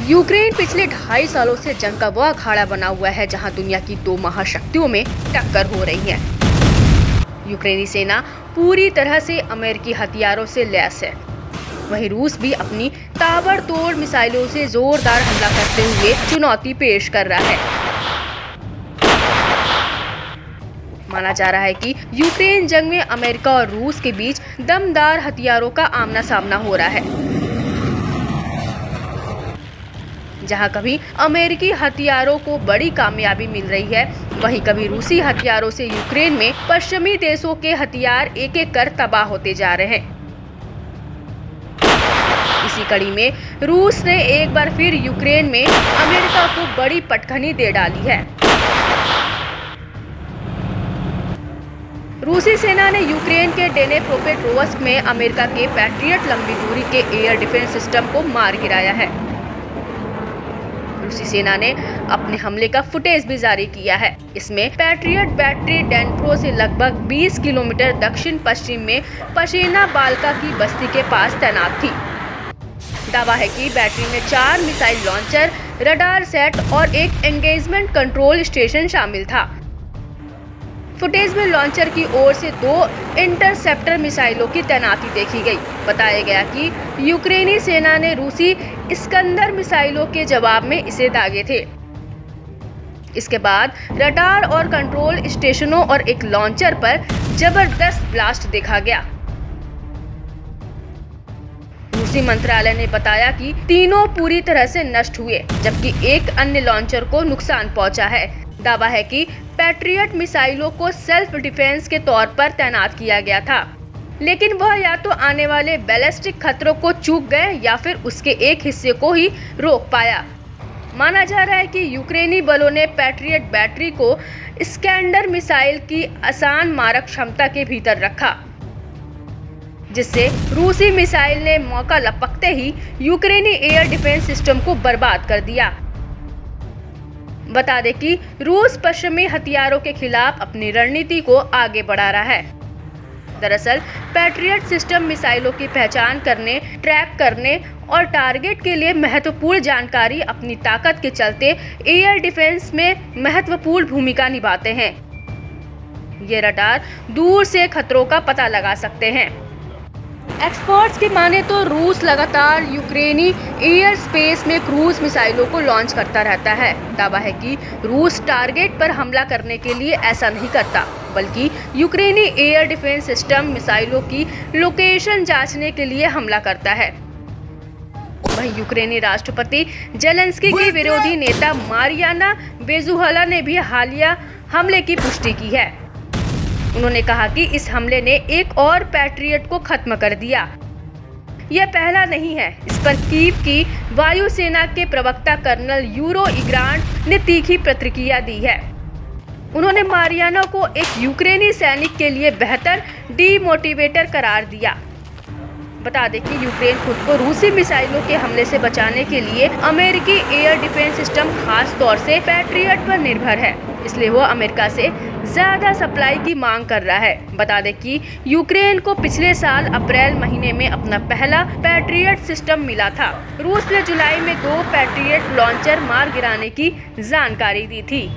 Ukraine पिछले 2.5 सालों से जंग का वो अखाड़ा बना हुआ है जहां दुनिया की 2 महाशक्तियों में टक्कर हो रही है। यूक्रेनी सेना पूरी तरह से अमेरिकी हथियारों से लैस है। वहीं रूस भी अपनी ताबड़तोड़ मिसाइलों से जोरदार हमला करते हुए चुनौती पेश कर रहा है। माना जा रहा है कि यूक्रेन जंग में अमेरिका और रूस के बीच दमदार हथियारों का आमना सामना हो रहा है। जहां कभी अमेरिकी हथियारों को बड़ी कामयाबी मिल रही है, वहीं कभी रूसी हथियारों से यूक्रेन में पश्चिमी देशों के हथियार एक एक कर तबाह होते जा रहे हैं। इसी कड़ी में रूस ने एक बार फिर यूक्रेन में अमेरिका को बड़ी पटखनी दे डाली है। रूसी सेना ने यूक्रेन के डेनेप्रोपेट्रोव्स्क में अमेरिका के पैट्रियट लंबी दूरी के एयर डिफेंस सिस्टम को मार गिराया है। रूसी सेना ने अपने हमले का फुटेज भी जारी किया है। इसमें पैट्रियट बैटरी डेनप्रो से लगभग 20 किलोमीटर दक्षिण पश्चिम में पशेना बाल्का की बस्ती के पास तैनात थी। दावा है कि बैटरी में 4 मिसाइल लॉन्चर, रडार सेट और एक एंगेजमेंट कंट्रोल स्टेशन शामिल था। फुटेज में लॉन्चर की ओर से 2 इंटरसेप्टर मिसाइलों की तैनाती देखी गई। बताया गया कि यूक्रेनी सेना ने रूसी इस्कंदर मिसाइलों के जवाब में इसे दागे थे। इसके बाद रडार और कंट्रोल स्टेशनों और एक लॉन्चर पर जबरदस्त ब्लास्ट देखा गया। रूसी मंत्रालय ने बताया कि तीनों पूरी तरह से नष्ट हुए, जबकि एक अन्य लॉन्चर को नुकसान पहुंचा है। दावा है कि पैट्रियट मिसाइलों को सेल्फ डिफेंस के तौर पर तैनात किया गया था, लेकिन वह या तो आने वाले बैलिस्टिक खतरों को चूक गए या फिर उसके एक हिस्से को ही रोक पाया। माना जा रहा है कि यूक्रेनी बलों ने पैट्रियट बैटरी को इस्कैंडर मिसाइल की आसान मारक क्षमता के भीतर रखा, जिससे रूसी मिसाइल ने मौका लपकते ही यूक्रेनी एयर डिफेंस सिस्टम को बर्बाद कर दिया। बता दें कि रूस पश्चिमी हथियारों के खिलाफ अपनी रणनीति को आगे बढ़ा रहा है। दरअसल पैट्रियट सिस्टम मिसाइलों की पहचान करने, ट्रैक करने और टारगेट के लिए महत्वपूर्ण जानकारी अपनी ताकत के चलते एयर डिफेंस में महत्वपूर्ण भूमिका निभाते हैं। ये रडार दूर से खतरों का पता लगा सकते हैं। एक्सपर्ट्स की माने तो रूस लगातार यूक्रेनी एयर स्पेस में क्रूज मिसाइलों को लॉन्च करता रहता है। दावा है कि रूस टारगेट पर हमला करने के लिए ऐसा नहीं करता, बल्कि यूक्रेनी एयर डिफेंस सिस्टम मिसाइलों की लोकेशन जांचने के लिए हमला करता है। वहीं यूक्रेनी राष्ट्रपति जेलेंस्की के विरोधी नेता मारियाना बेजुहला ने भी हालिया हमले की पुष्टि की है। उन्होंने कहा कि इस हमले ने एक और पैट्रियट को खत्म कर दिया। यह पहला नहीं है। इस पर कीव की वायुसेना के प्रवक्ता कर्नल यूरो इग्रांड ने तीखी प्रतिक्रिया दी है। उन्होंने मारियाना को एक यूक्रेनी सैनिक के लिए बेहतर डीमोटिवेटर करार दिया। बता दें कि यूक्रेन खुद को रूसी मिसाइलों के हमले से बचाने के लिए अमेरिकी एयर डिफेंस सिस्टम खास तौर से पैट्रियट पर निर्भर है, इसलिए वो अमेरिका से ज्यादा सप्लाई की मांग कर रहा है। बता दें कि यूक्रेन को पिछले साल अप्रैल महीने में अपना पहला पैट्रियट सिस्टम मिला था। रूस ने जुलाई में 2 पैट्रियट लॉन्चर मार गिराने की जानकारी दी थी।